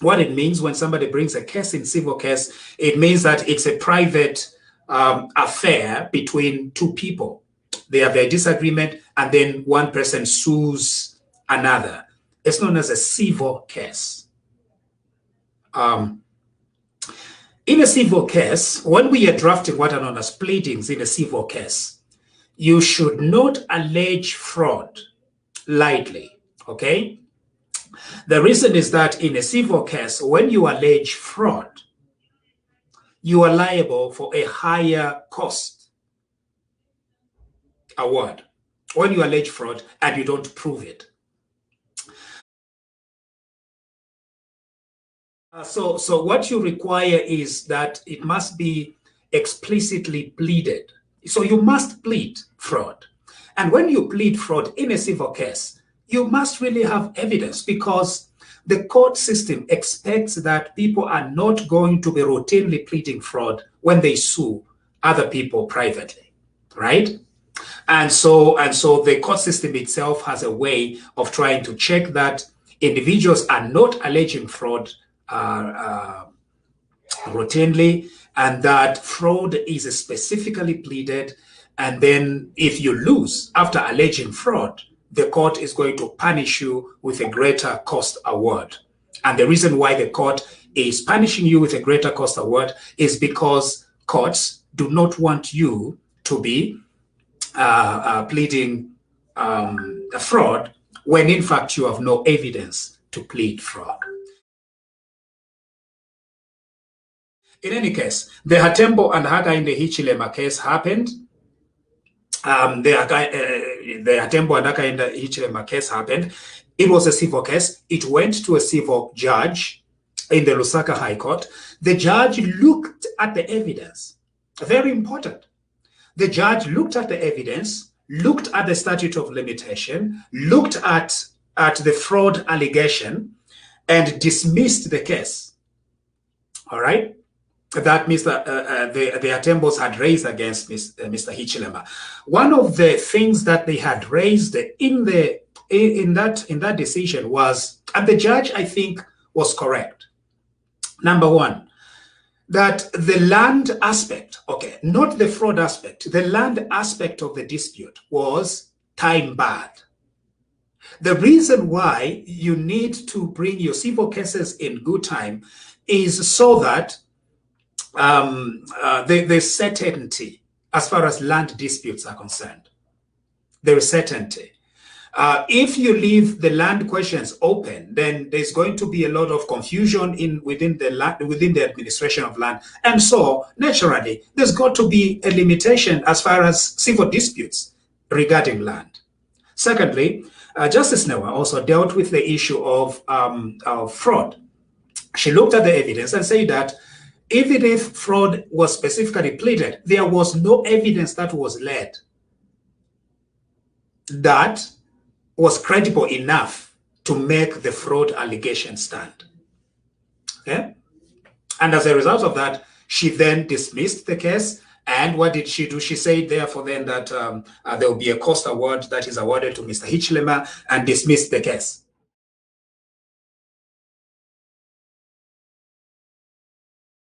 what it means when somebody brings a case in civil case, it means that it's a private affair between two people. They have a disagreement, and then one person sues another. It's known as a civil case. In a civil case, when we are drafting what are known as pleadings in a civil case, you should not allege fraud lightly, okay? The reason is that in a civil case, when you allege fraud, you are liable for a higher cost award when you allege fraud and you don't prove it. So what you require is that it must be explicitly pleaded. So you must plead fraud. And when you plead fraud in a civil case, you must really have evidence, because the court system expects that people are not going to be routinely pleading fraud when they sue other people privately, right? And so the court system itself has a way of trying to check that individuals are not alleging fraud routinely, and that fraud is specifically pleaded. And then if you lose after alleging fraud, the court is going to punish you with a greater cost award. And the reason why the court is punishing you with a greater cost award is because courts do not want you to be pleading fraud when in fact you have no evidence to plead fraud. In any case, the Hatembo and Hakainde Hichilema case happened. The Hatembo and Hakainde Hichilema case happened. It was a civil case. It went to a civil judge in the Lusaka High Court. The judge looked at the evidence. Very important. The judge looked at the evidence, looked at the statute of limitation, looked at the fraud allegation, and dismissed the case. All right? That the Hatembos had raised against Mr. Hichilema. One of the things that they had raised in that decision was, and the judge I think was correct. Number one, that the land aspect, okay, not the fraud aspect, the land aspect of the dispute was time barred. The reason why you need to bring your civil cases in good time is so that there's certainty as far as land disputes are concerned. There is certainty. If you leave the land questions open, then there's going to be a lot of confusion within the administration of land. And so, naturally, there's got to be a limitation as far as civil disputes regarding land. Secondly, Justice Newa also dealt with the issue of fraud. She looked at the evidence and said that even if fraud was specifically pleaded, there was no evidence that was led that was credible enough to make the fraud allegation stand. Okay? And as a result of that, she then dismissed the case. And what did she do? She said, therefore, then that there will be a cost award that is awarded to Mr. Hichilema, and dismissed the case.